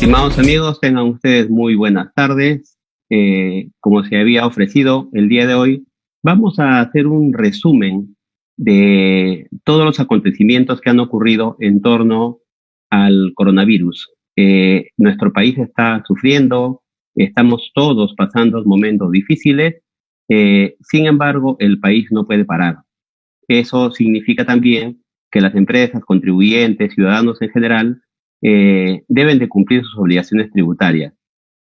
Estimados amigos, tengan ustedes muy buenas tardes. Como se había ofrecido el día de hoy, vamos a hacer un resumen de todos los acontecimientos que han ocurrido en torno al coronavirus. Nuestro país está sufriendo, estamos todos pasando momentos difíciles, sin embargo, el país no puede parar. Eso significa también que las empresas, contribuyentes, ciudadanos en general, deben de cumplir sus obligaciones tributarias.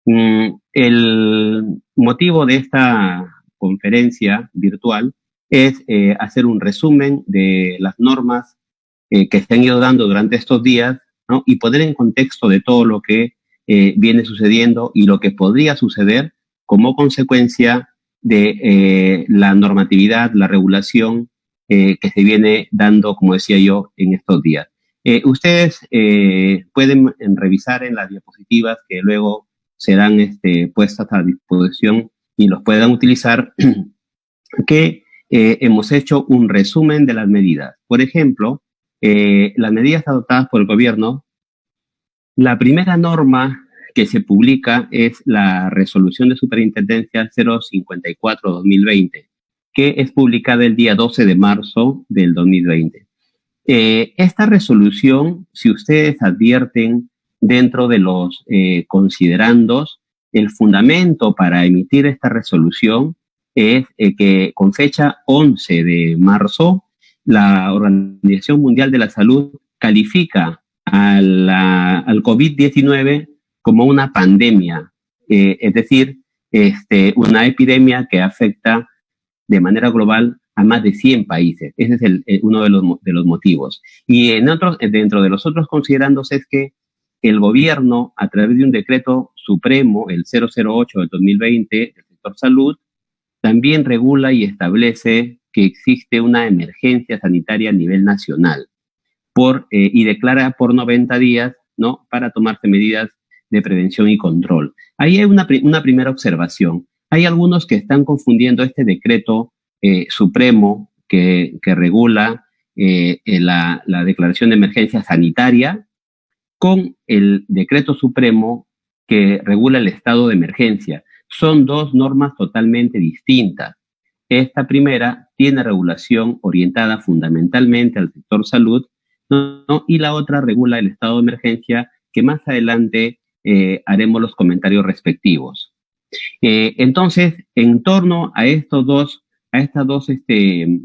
El motivo de esta conferencia virtual es hacer un resumen de las normas que se han ido dando durante estos días, ¿no? Y poner en contexto de todo lo que viene sucediendo y lo que podría suceder como consecuencia de la normatividad, la regulación que se viene dando, como decía yo, en estos días. Ustedes pueden revisar en las diapositivas que luego serán puestas a disposición y los puedan utilizar, que hemos hecho un resumen de las medidas. Por ejemplo, las medidas adoptadas por el gobierno. La primera norma que se publica es la Resolución de Superintendencia 054-2020, que es publicada el día 12 de marzo del 2020. Esta resolución, si ustedes advierten dentro de los considerandos, el fundamento para emitir esta resolución es que con fecha 11 de marzo, la Organización Mundial de la Salud califica al COVID-19 como una pandemia, es decir, una epidemia que afecta de manera global a más de 100 países. Ese es uno de los motivos. Y dentro de los otros considerandos es que el gobierno, a través de un decreto supremo, el 008 del 2020, del sector salud, también regula y establece que existe una emergencia sanitaria a nivel nacional y declara por 90 días, ¿no?, para tomarse medidas de prevención y control. Ahí hay una primera observación. Hay algunos que están confundiendo este decreto supremo que regula la declaración de emergencia sanitaria con el decreto supremo que regula el estado de emergencia. Son dos normas totalmente distintas. Esta primera tiene regulación orientada fundamentalmente al sector salud, ¿no? Y la otra regula el estado de emergencia, que más adelante haremos los comentarios respectivos. Entonces, en torno a estas dos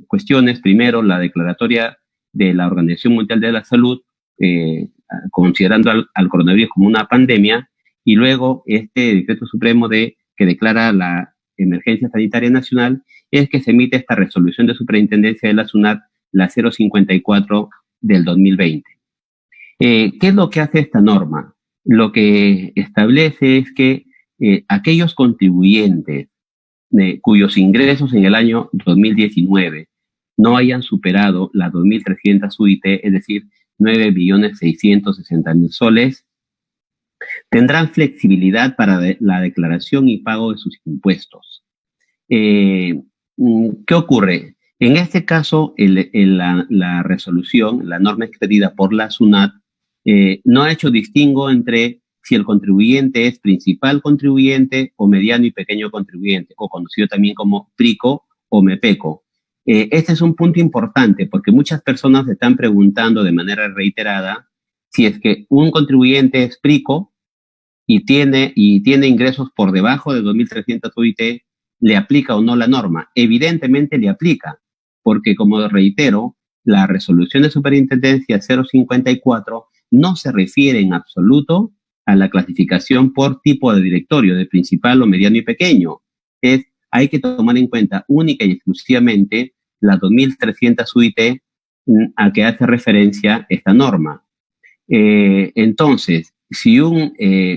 cuestiones, primero la declaratoria de la Organización Mundial de la Salud, considerando al coronavirus como una pandemia, y luego este decreto supremo que declara la emergencia sanitaria nacional, es que se emite esta resolución de superintendencia de la SUNAT, la 054 del 2020. ¿Qué es lo que hace esta norma? Lo que establece es que aquellos contribuyentes cuyos ingresos en el año 2019 no hayan superado las 2.300 UIT, es decir, 9.660.000 soles, tendrán flexibilidad para la declaración y pago de sus impuestos. ¿Qué ocurre? En este caso, la resolución, la norma expedida por la SUNAT, no ha hecho distingo entre si el contribuyente es principal contribuyente o mediano y pequeño contribuyente, o conocido también como PRICO o MEPECO. Este es un punto importante porque muchas personas se están preguntando de manera reiterada si es que un contribuyente es PRICO y tiene ingresos por debajo de 2.300 UIT, ¿le aplica o no la norma? Evidentemente le aplica, porque como reitero, la resolución de superintendencia 054 no se refiere en absoluto a la clasificación por tipo de directorio, de principal o mediano y pequeño. Hay que tomar en cuenta única y exclusivamente las 2.300 UIT a que hace referencia esta norma. Entonces, si un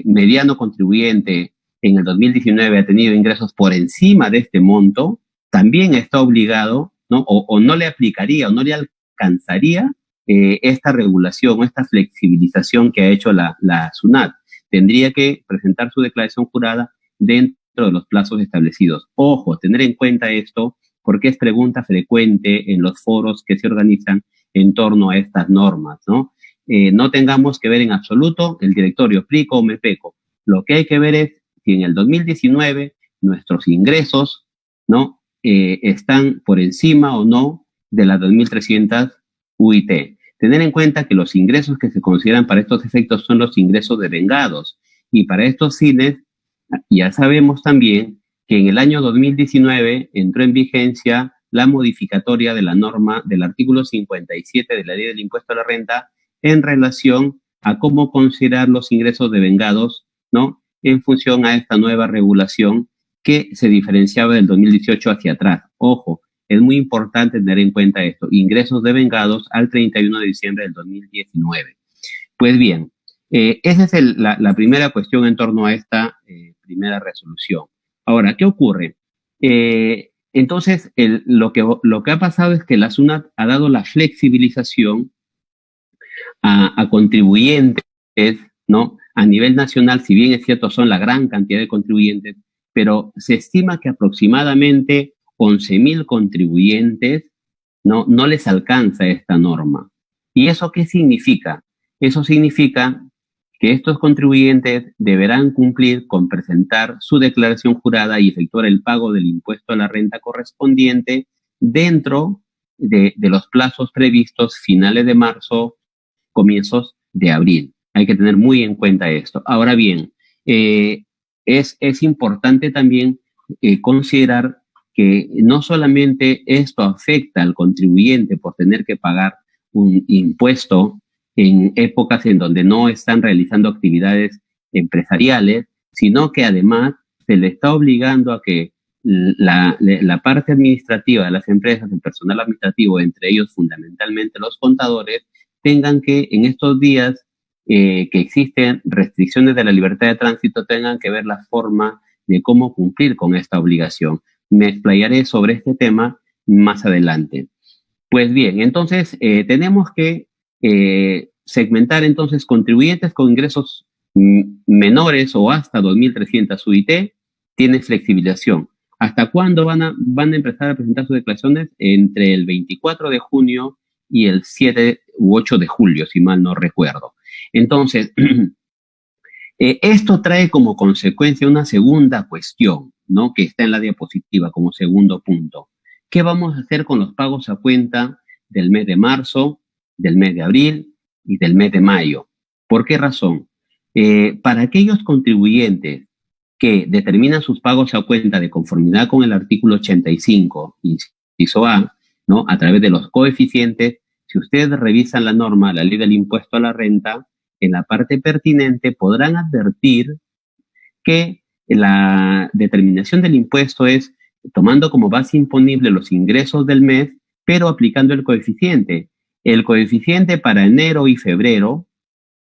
mediano contribuyente en el 2019 ha tenido ingresos por encima de este monto, también está obligado, ¿no? O no le aplicaría o no le alcanzaría esta regulación o esta flexibilización que ha hecho la SUNAT. Tendría que presentar su declaración jurada dentro de los plazos establecidos. Ojo, tener en cuenta esto porque es pregunta frecuente en los foros que se organizan en torno a estas normas, ¿no? no tengamos que ver en absoluto el directorio PRICO o MEPECO. Lo que hay que ver es si en el 2019 nuestros ingresos, ¿no? Están por encima o no de las 2.300 UIT. Tener en cuenta que los ingresos que se consideran para estos efectos son los ingresos devengados. Y para estos fines, ya sabemos también que en el año 2019 entró en vigencia la modificatoria de la norma del artículo 57 de la Ley del Impuesto a la Renta en relación a cómo considerar los ingresos devengados, ¿no? En función a esta nueva regulación que se diferenciaba del 2018 hacia atrás. Ojo, es muy importante tener en cuenta esto, ingresos devengados al 31 de diciembre del 2019. Pues bien, esa es la primera cuestión en torno a esta primera resolución. Ahora, ¿qué ocurre? Entonces, lo que ha pasado es que la SUNAT ha dado la flexibilización a contribuyentes, ¿no? A nivel nacional, si bien es cierto, son la gran cantidad de contribuyentes, pero se estima que aproximadamente 11.000 contribuyentes no les alcanza esta norma. ¿Y eso qué significa? Eso significa que estos contribuyentes deberán cumplir con presentar su declaración jurada y efectuar el pago del impuesto a la renta correspondiente dentro de los plazos previstos finales de marzo, comienzos de abril. Hay que tener muy en cuenta esto. Ahora bien, es importante también considerar que no solamente esto afecta al contribuyente por tener que pagar un impuesto en épocas en donde no están realizando actividades empresariales, sino que además se le está obligando a que la parte administrativa de las empresas, el personal administrativo, entre ellos fundamentalmente los contadores, tengan que en estos días que existen restricciones de la libertad de tránsito, tengan que ver la forma de cómo cumplir con esta obligación. Me explayaré sobre este tema más adelante. Pues bien, entonces tenemos que segmentar entonces contribuyentes con ingresos menores o hasta 2.300 UIT, tienen flexibilización. ¿Hasta cuándo van a empezar a presentar sus declaraciones? Entre el 24 de junio y el 7 u 8 de julio, si mal no recuerdo. Entonces, esto trae como consecuencia una segunda cuestión, ¿no? Que está en la diapositiva como segundo punto. ¿Qué vamos a hacer con los pagos a cuenta del mes de marzo, del mes de abril y del mes de mayo? ¿Por qué razón? Para aquellos contribuyentes que determinan sus pagos a cuenta de conformidad con el artículo 85, inciso A, ¿no? A través de los coeficientes, si ustedes revisan la norma, la ley del impuesto a la renta, en la parte pertinente podrán advertir que la determinación del impuesto es tomando como base imponible los ingresos del mes, pero aplicando el coeficiente. El coeficiente para enero y febrero,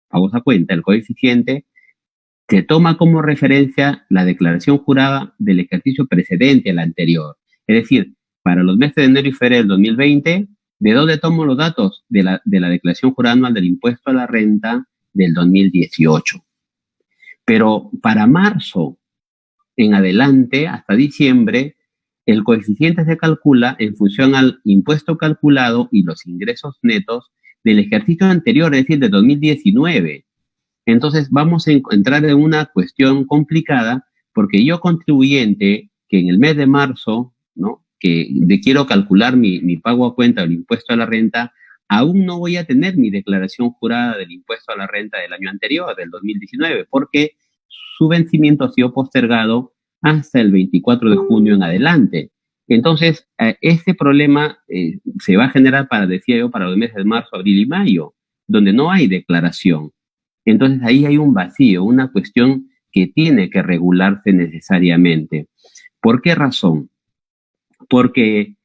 pagos a cuenta, el coeficiente se toma como referencia la declaración jurada del ejercicio precedente al anterior. Es decir, para los meses de enero y febrero del 2020, ¿de dónde tomo los datos? De la declaración jurada anual del impuesto a la renta del 2018. Pero para marzo en adelante, hasta diciembre, el coeficiente se calcula en función al impuesto calculado y los ingresos netos del ejercicio anterior, es decir, de 2019. Entonces vamos a entrar en una cuestión complicada porque yo contribuyente que en el mes de marzo, ¿no? Que quiero calcular mi pago a cuenta del impuesto a la renta, aún no voy a tener mi declaración jurada del impuesto a la renta del año anterior, del 2019, porque su vencimiento ha sido postergado hasta el 24 de junio en adelante. Entonces, este problema se va a generar, decía yo, para los meses de marzo, abril y mayo, donde no hay declaración. Entonces, ahí hay un vacío, una cuestión que tiene que regularse necesariamente. ¿Por qué razón? Porque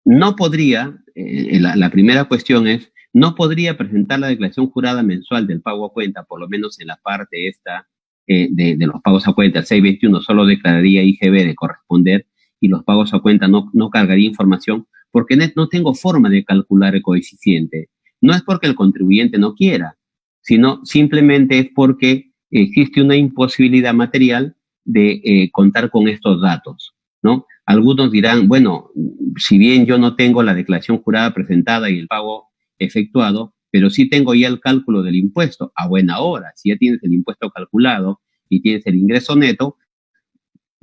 no podría, la primera cuestión es, no podría presentar la declaración jurada mensual del pago a cuenta, por lo menos en la parte esta de los pagos a cuenta, el 621 solo declararía IGB de corresponder y los pagos a cuenta no cargaría información porque no tengo forma de calcular el coeficiente. No es porque el contribuyente no quiera, sino simplemente es porque existe una imposibilidad material de contar con estos datos, ¿no? Algunos dirán, bueno, si bien yo no tengo la declaración jurada presentada y el pago efectuado, pero sí tengo ya el cálculo del impuesto a buena hora. Si ya tienes el impuesto calculado y tienes el ingreso neto,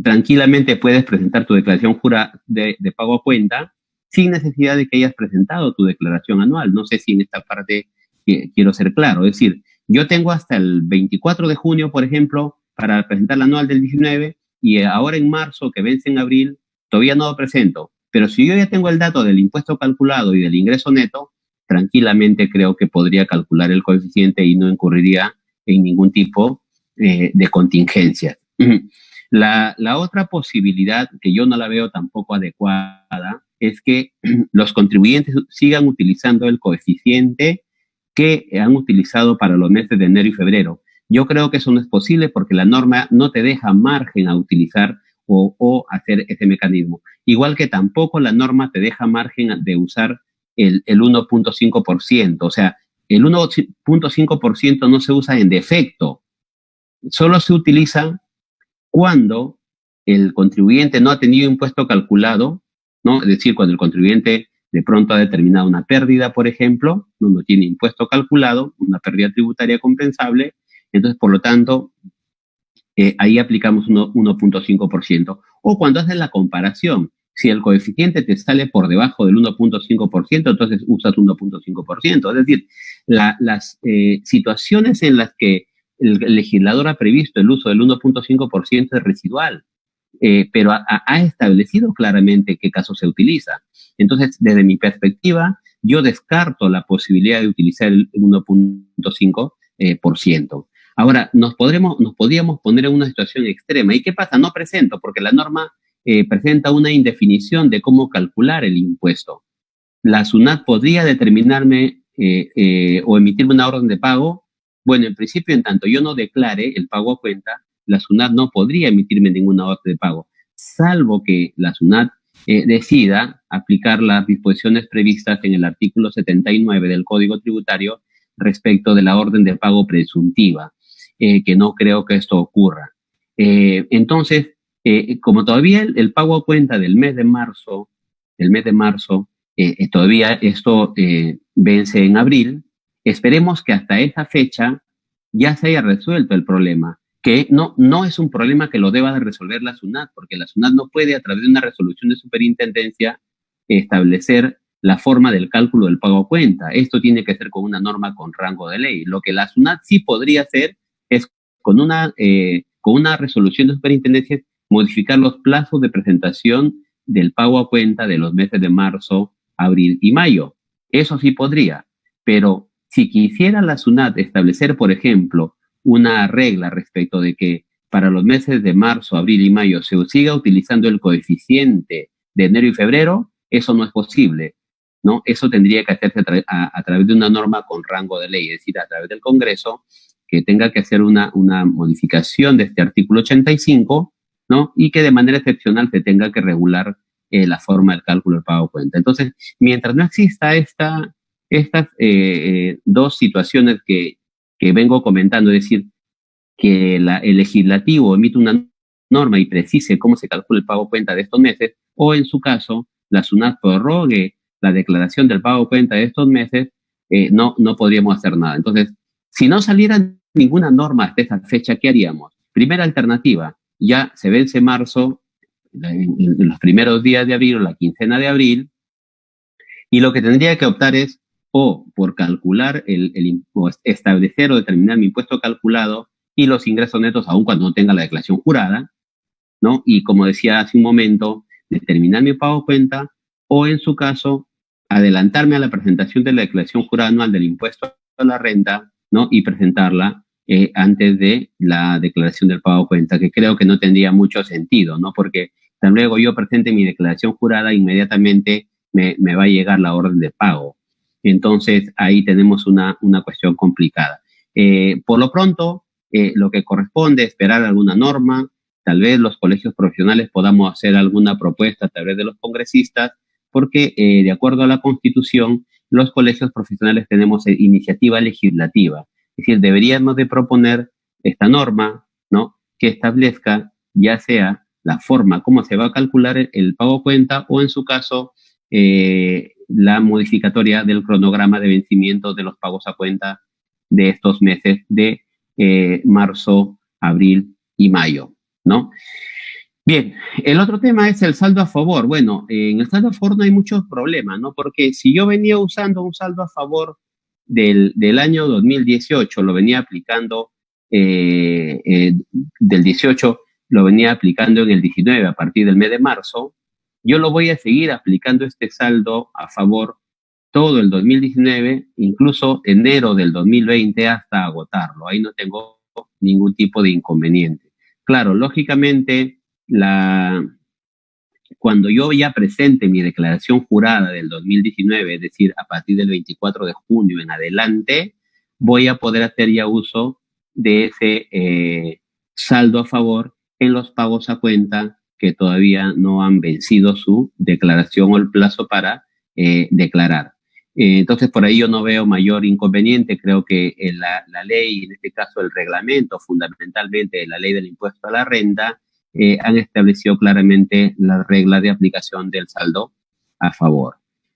tranquilamente puedes presentar tu declaración de pago a cuenta sin necesidad de que hayas presentado tu declaración anual. No sé si en esta parte quiero ser claro. Es decir, yo tengo hasta el 24 de junio, por ejemplo, para presentar la anual del 19 y ahora en marzo, que vence en abril, todavía no lo presento. Pero si yo ya tengo el dato del impuesto calculado y del ingreso neto, tranquilamente creo que podría calcular el coeficiente y no incurriría en ningún tipo de contingencia. La otra posibilidad, que yo no la veo tampoco adecuada, es que los contribuyentes sigan utilizando el coeficiente que han utilizado para los meses de enero y febrero. Yo creo que eso no es posible porque la norma no te deja margen a utilizar o hacer ese mecanismo. Igual que tampoco la norma te deja margen de usar el 1.5%. O sea, el 1.5% no se usa en defecto. Solo se utiliza cuando el contribuyente no ha tenido impuesto calculado, ¿no? Es decir, cuando el contribuyente de pronto ha determinado una pérdida, por ejemplo, no tiene impuesto calculado, una pérdida tributaria compensable, entonces, por lo tanto, ahí aplicamos 1.5%. O cuando haces la comparación, si el coeficiente te sale por debajo del 1.5%, entonces usas 1.5%. Es decir, las situaciones en las que el legislador ha previsto el uso del 1.5% es residual, pero ha establecido claramente qué caso se utiliza. Entonces, desde mi perspectiva, yo descarto la posibilidad de utilizar el 1.5%. Ahora, nos podríamos poner en una situación extrema. ¿Y qué pasa? No presento, porque la norma presenta una indefinición de cómo calcular el impuesto. La SUNAT podría determinarme o emitirme una orden de pago. Bueno, en principio, en tanto yo no declare el pago a cuenta, la SUNAT no podría emitirme ninguna orden de pago, salvo que la SUNAT decida aplicar las disposiciones previstas en el artículo 79 del Código Tributario respecto de la orden de pago presuntiva, que no creo que esto ocurra. Entonces, como todavía el pago a cuenta del mes de marzo, todavía esto vence en abril, esperemos que hasta esa fecha ya se haya resuelto el problema, que no es un problema que lo deba de resolver la SUNAT, porque la SUNAT no puede, a través de una resolución de superintendencia, establecer la forma del cálculo del pago a cuenta. Esto tiene que ser con una norma con rango de ley. Lo que la SUNAT sí podría hacer es con una resolución de superintendencia modificar los plazos de presentación del pago a cuenta de los meses de marzo, abril y mayo. Eso sí podría, pero si quisiera la SUNAT establecer, por ejemplo, una regla respecto de que para los meses de marzo, abril y mayo se siga utilizando el coeficiente de enero y febrero, eso no es posible, ¿no? Eso tendría que hacerse a través de una norma con rango de ley, es decir, a través del Congreso, que tenga que hacer una modificación de este artículo 85, ¿no? Y que de manera excepcional se tenga que regular la forma del cálculo del pago a cuenta. Entonces, mientras no exista estas dos situaciones que vengo comentando, es decir, que el legislativo emite una norma y precise cómo se calcula el pago a cuenta de estos meses, o en su caso, la SUNAT prorrogue la declaración del pago a cuenta de estos meses, no podríamos hacer nada. Entonces, si no saliera ninguna norma hasta esa fecha, ¿qué haríamos? Primera alternativa, ya se vence marzo, en los primeros días de abril o la quincena de abril, y lo que tendría que optar es o por calcular o establecer o determinar mi impuesto calculado y los ingresos netos aun cuando no tenga la declaración jurada, ¿no? Y como decía hace un momento, determinar mi pago a cuenta o en su caso adelantarme a la presentación de la declaración jurada anual del impuesto a la renta, ¿no? Y presentarla antes de la declaración del pago a cuenta, que creo que no tendría mucho sentido, ¿no? Porque tan luego yo presente mi declaración jurada, inmediatamente me va a llegar la orden de pago. Entonces, ahí tenemos una cuestión complicada. Por lo pronto, lo que corresponde es esperar alguna norma. Tal vez los colegios profesionales podamos hacer alguna propuesta a través de los congresistas, porque de acuerdo a la Constitución, los colegios profesionales tenemos iniciativa legislativa. Es decir, deberíamos de proponer esta norma, ¿no? Que establezca ya sea la forma cómo se va a calcular el pago a cuenta o en su caso la modificatoria del cronograma de vencimiento de los pagos a cuenta de estos meses de marzo, abril y mayo, ¿no? Bien, el otro tema es el saldo a favor. Bueno, en el saldo a favor no hay muchos problemas, ¿no? Porque si yo venía usando un saldo a favor del año 2018, lo venía aplicando del 18, lo venía aplicando en el 19 a partir del mes de marzo, yo lo voy a seguir aplicando este saldo a favor todo el 2019, incluso enero del 2020 hasta agotarlo. Ahí no tengo ningún tipo de inconveniente. Claro, lógicamente, cuando yo ya presente mi declaración jurada del 2019, es decir, a partir del 24 de junio en adelante, voy a poder hacer ya uso de ese saldo a favor en los pagos a cuenta que todavía no han vencido su declaración o el plazo para declarar. Entonces, por ahí yo no veo mayor inconveniente. Creo que la ley, en este caso el reglamento, fundamentalmente la ley del impuesto a la renta, han establecido claramente las reglas de aplicación del saldo a favor.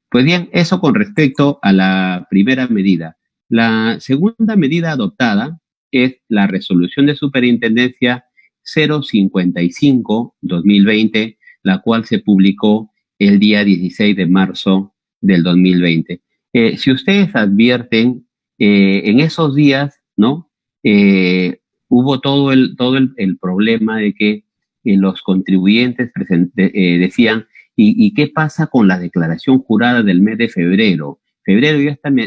Pues bien, eso con respecto a la primera medida. La segunda medida adoptada es la resolución de superintendencia 055-2020, la cual se publicó el día 16 de marzo del 2020. Si ustedes advierten, en esos días, ¿no? Hubo todo el problema de que los contribuyentes decían, ¿y qué pasa con la declaración jurada del mes de febrero? Febrero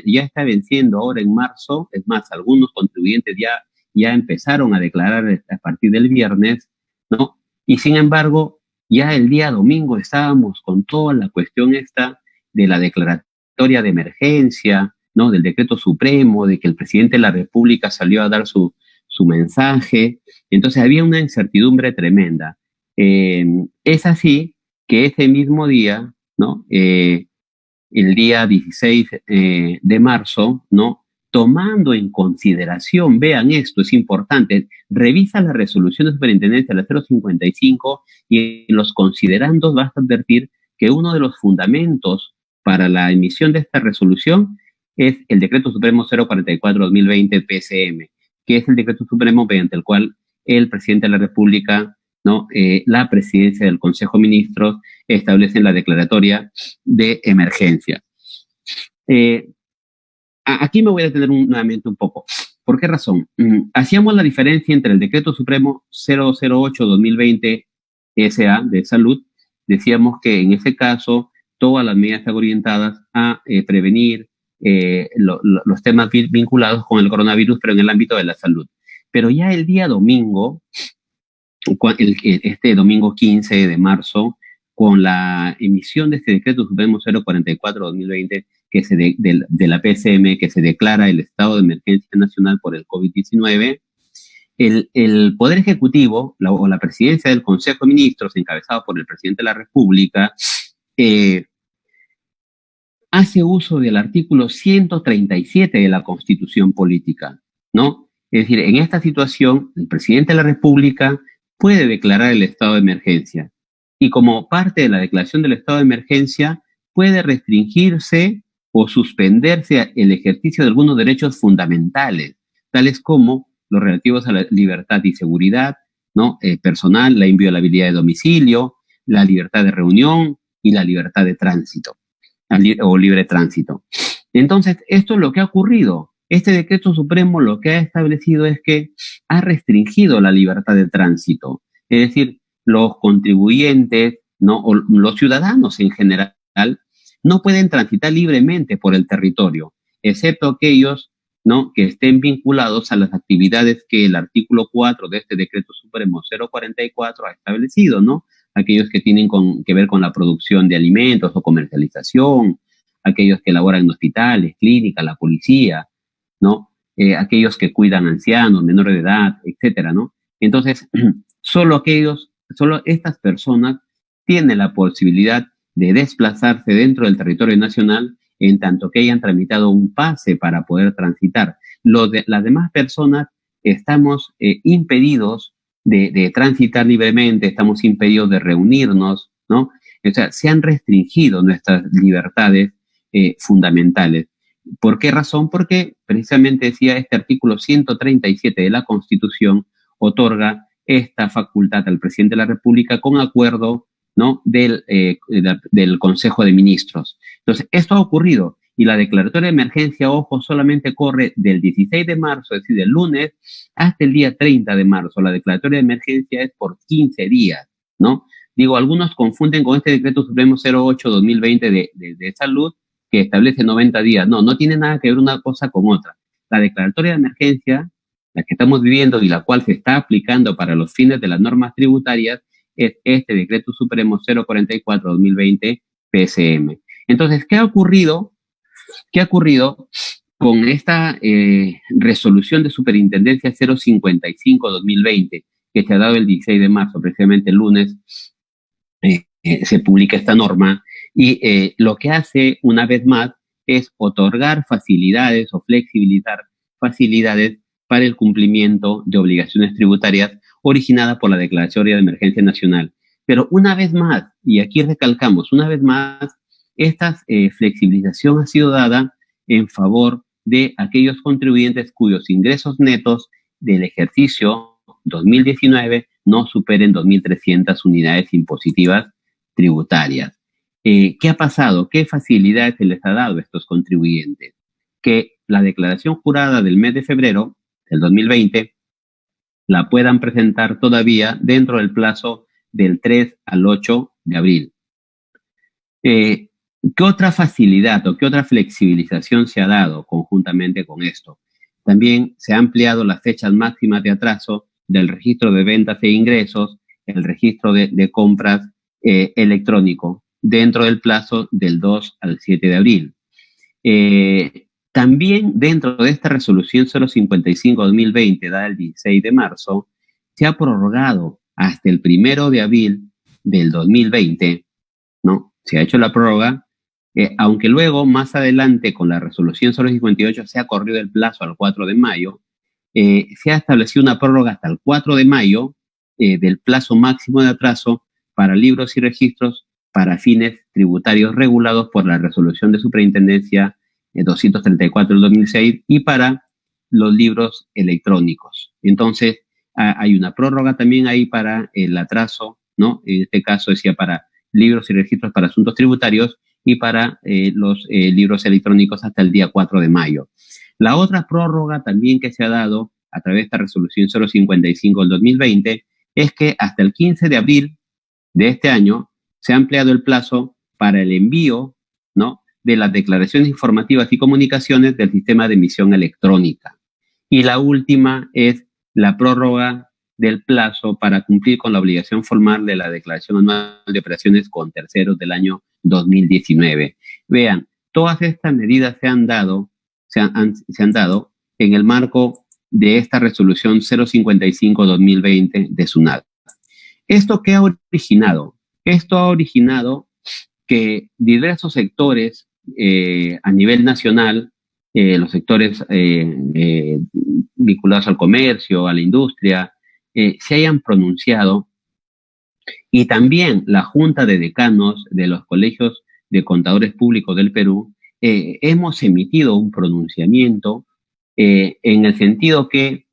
ya está venciendo ahora en marzo. Es más, algunos contribuyentes ya empezaron a declarar a partir del viernes, ¿no? Y sin embargo, ya el día domingo estábamos con toda la cuestión esta de la declaratoria de emergencia, ¿no? Del decreto supremo, de que el presidente de la República salió a dar su mensaje. Entonces había una incertidumbre tremenda. Es así que ese mismo día, ¿no? El día 16 de marzo, ¿no? Tomando en consideración, vean esto, es importante, revisa la resolución de superintendencia, la 055, y en los considerandos vas a advertir que uno de los fundamentos para la emisión de esta resolución es el Decreto Supremo 044-2020 PCM, que es el decreto supremo mediante el cual el presidente de la República, ¿no? La presidencia del Consejo de Ministros establecen la declaratoria de emergencia. Aquí me voy a detener nuevamente un poco. ¿Por qué razón? Hacíamos la diferencia entre el decreto supremo 008-2020 SA de salud. Decíamos que en ese caso todas las medidas están orientadas a prevenir los temas vinculados con el coronavirus, pero en el ámbito de la salud. Pero ya el día domingo, este domingo 15 de marzo, con la emisión de este decreto supremo 044-2020 de la PCM, que se declara el estado de emergencia nacional por el COVID-19, el Poder Ejecutivo o la presidencia del Consejo de Ministros, encabezado por el presidente de la República, hace uso del artículo 137 de la Constitución Política, ¿no? Es decir, en esta situación, el presidente de la República puede declarar el estado de emergencia y como parte de la declaración del estado de emergencia puede restringirse o suspenderse el ejercicio de algunos derechos fundamentales, tales como los relativos a la libertad y seguridad, ¿no? Personal, la inviolabilidad de domicilio, la libertad de reunión y la libertad de tránsito o libre tránsito. Entonces, esto es lo que ha ocurrido. Este decreto supremo lo que ha establecido es que ha restringido la libertad de tránsito. Es decir, los contribuyentes, ¿no? O los ciudadanos en general no pueden transitar libremente por el territorio, excepto aquellos, ¿no? Que estén vinculados a las actividades que el artículo 4 de este decreto supremo 044 ha establecido, ¿no? Aquellos que tienen que ver con la producción de alimentos o comercialización, aquellos que laboran en hospitales, clínicas, la policía, ¿no? Aquellos que cuidan ancianos, menores de edad, etcétera, ¿no? Entonces, solo estas personas tienen la posibilidad de desplazarse dentro del territorio nacional en tanto que hayan tramitado un pase para poder transitar. Las demás personas estamos impedidos de transitar libremente, estamos impedidos de reunirnos, ¿no? O sea, se han restringido nuestras libertades fundamentales. ¿Por qué razón? Porque precisamente decía este artículo 137 de la Constitución otorga esta facultad al presidente de la República con acuerdo, ¿no?, del Consejo de Ministros. Entonces, esto ha ocurrido y la declaratoria de emergencia, ojo, solamente corre del 16 de marzo, es decir, del lunes, hasta el día 30 de marzo. La declaratoria de emergencia es por 15 días, ¿no? Digo, algunos confunden con este decreto supremo 08-2020 de salud que establece 90 días. No, no tiene nada que ver una cosa con otra. La declaratoria de emergencia, la que estamos viviendo y la cual se está aplicando para los fines de las normas tributarias, es este decreto supremo 044-2020 PSM. Entonces, ¿qué ha ocurrido? ¿Qué ha ocurrido con esta resolución de superintendencia 055-2020 que se ha dado el 16 de marzo, precisamente el lunes? Se publica esta norma y lo que hace una vez más es otorgar facilidades o flexibilizar facilidades para el cumplimiento de obligaciones tributarias originadas por la Declaratoria de Emergencia Nacional. Pero una vez más, y aquí recalcamos, una vez más, esta flexibilización ha sido dada en favor de aquellos contribuyentes cuyos ingresos netos del ejercicio 2019 no superen 2.300 unidades impositivas tributarias. ¿Qué ha pasado? ¿Qué facilidades se les ha dado a estos contribuyentes? Que la declaración jurada del mes de febrero del 2020 la puedan presentar todavía dentro del plazo del 3 al 8 de abril. ¿Qué otra facilidad o qué otra flexibilización se ha dado conjuntamente con esto? También se han ampliado las fechas máximas de atraso del registro de ventas e ingresos, el registro de compras electrónico, dentro del plazo del 2 al 7 de abril. También dentro de esta resolución 055-2020, dada el 16 de marzo, se ha prorrogado hasta el 1 de abril del 2020, ¿no? Se ha hecho la prórroga, aunque luego, más adelante, con la resolución 058, se ha corrido el plazo al 4 de mayo, se ha establecido una prórroga hasta el 4 de mayo del plazo máximo de atraso para libros y registros para fines tributarios regulados por la resolución de superintendencia 234 del 2006 y para los libros electrónicos. Entonces, hay una prórroga también ahí para el atraso, ¿no? En este caso decía para libros y registros para asuntos tributarios y para los libros electrónicos hasta el día 4 de mayo. La otra prórroga también que se ha dado a través de esta resolución 055 del 2020 es que hasta el 15 de abril de este año se ha ampliado el plazo para el envío, ¿no?, de las declaraciones informativas y comunicaciones del sistema de emisión electrónica. Y la última es la prórroga del plazo para cumplir con la obligación formal de la declaración anual de operaciones con terceros del año 2019. Vean, todas estas medidas se han dado en el marco de esta resolución 055-2020 de SUNAT. ¿Esto qué ha originado? Esto ha originado que diversos sectores a nivel nacional, los sectores vinculados al comercio, a la industria, se hayan pronunciado, y también la Junta de Decanos de los Colegios de Contadores Públicos del Perú, hemos emitido un pronunciamiento en el sentido que,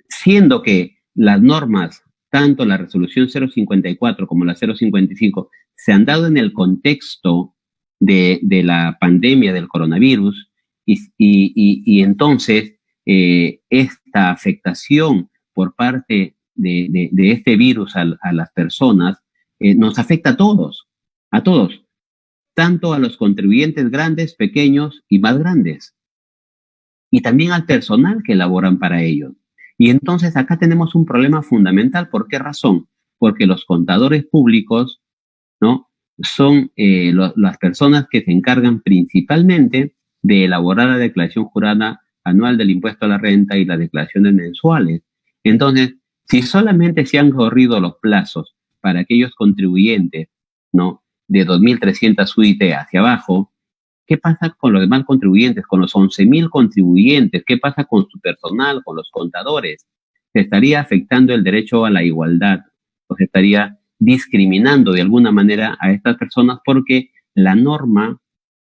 siendo que las normas, tanto la resolución 054 como la 055, se han dado en el contexto de la pandemia del coronavirus, y entonces esta afectación por parte de este virus a las personas nos afecta a todos, tanto a los contribuyentes grandes, pequeños y más grandes, y también al personal que laboran para ellos. Y entonces acá tenemos un problema fundamental. ¿Por qué razón? Porque los contadores públicos, ¿no?, son las personas que se encargan principalmente de elaborar la declaración jurada anual del impuesto a la renta y las declaraciones mensuales. Entonces, si solamente se han corrido los plazos para aquellos contribuyentes, ¿no?, de 2.300 UIT hacia abajo, ¿qué pasa con los demás contribuyentes, con los 11.000 contribuyentes? ¿Qué pasa con su personal, con los contadores? Se estaría afectando el derecho a la igualdad, o se estaría discriminando de alguna manera a estas personas, porque la norma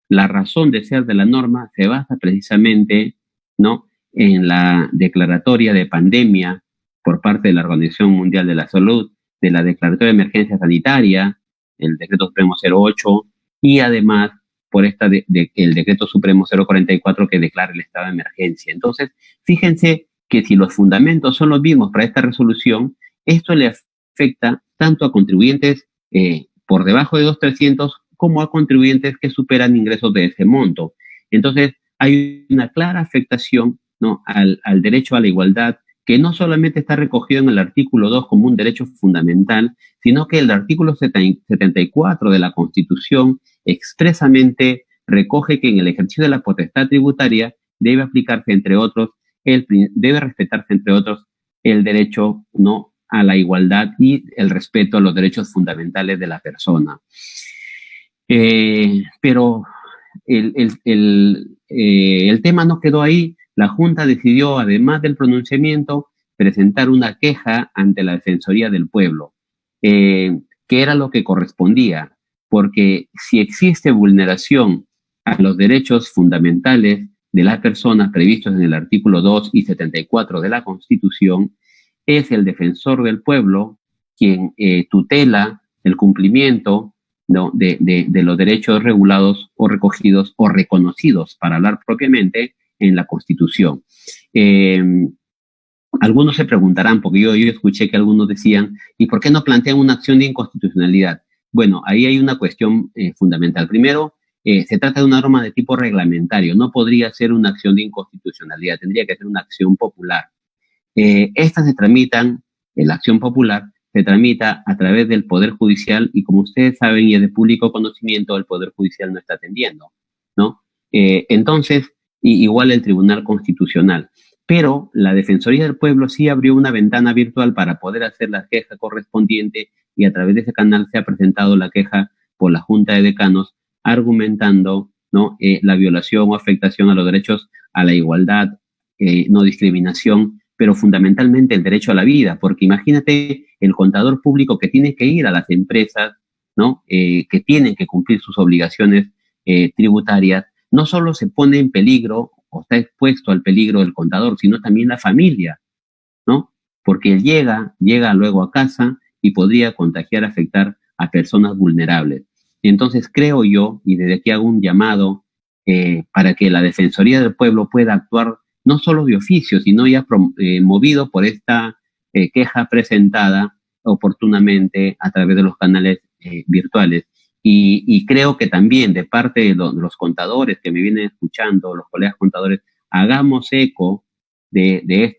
la razón de ser de la norma se basa precisamente, ¿no?, en la declaratoria de pandemia por parte de la Organización Mundial de la Salud, de la declaratoria de emergencia sanitaria, el decreto supremo 08, y además por el decreto supremo 044 que declara el estado de emergencia. Entonces, fíjense que si los fundamentos son los mismos para esta resolución, esto le afecta tanto a contribuyentes por debajo de 2.300 como a contribuyentes que superan ingresos de ese monto. Entonces, hay una clara afectación, ¿no?, al derecho a la igualdad, que no solamente está recogido en el artículo 2 como un derecho fundamental, sino que el artículo 74 de la Constitución expresamente recoge que en el ejercicio de la potestad tributaria debe aplicarse, entre otros, debe respetarse, entre otros, el derecho, ¿no?, a la igualdad y el respeto a los derechos fundamentales de la persona. Pero el tema no quedó ahí. La Junta decidió, además del pronunciamiento, presentar una queja ante la Defensoría del Pueblo, que era lo que correspondía, porque si existe vulneración a los derechos fundamentales de las personas previstos en el artículo 2 y 74 de la Constitución, es el defensor del pueblo quien tutela el cumplimiento, ¿no?, de los derechos regulados o recogidos o reconocidos, para hablar propiamente, en la Constitución. Algunos se preguntarán, porque yo escuché que algunos decían, ¿y por qué no plantean una acción de inconstitucionalidad? Bueno, ahí hay una cuestión fundamental. Primero, se trata de una norma de tipo reglamentario, no podría ser una acción de inconstitucionalidad, tendría que ser una acción popular. Estas se tramitan, la acción popular se tramita a través del Poder Judicial, y como ustedes saben y es de público conocimiento, el Poder Judicial no está atendiendo, ¿no? Entonces, igual el Tribunal Constitucional. Pero la Defensoría del Pueblo sí abrió una ventana virtual para poder hacer la queja correspondiente, y a través de ese canal se ha presentado la queja por la Junta de Decanos, argumentando, ¿no?, la violación o afectación a los derechos a la igualdad, no discriminación, pero fundamentalmente el derecho a la vida, porque imagínate el contador público que tiene que ir a las empresas, ¿no?, que tienen que cumplir sus obligaciones tributarias, no solo se pone en peligro o está expuesto al peligro del contador, sino también la familia, ¿no? Porque él llega luego a casa y podría contagiar, afectar a personas vulnerables. Y entonces creo yo, y desde aquí hago un llamado para que la Defensoría del Pueblo pueda actuar no solo de oficio, sino ya movido por esta queja presentada oportunamente a través de los canales virtuales. Y creo que también de parte de los contadores que me vienen escuchando, los colegas contadores, hagamos eco de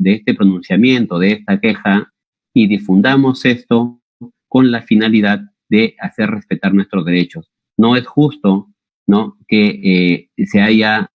este pronunciamiento, de esta queja, y difundamos esto con la finalidad de hacer respetar nuestros derechos. No es justo, ¿no?, que se haya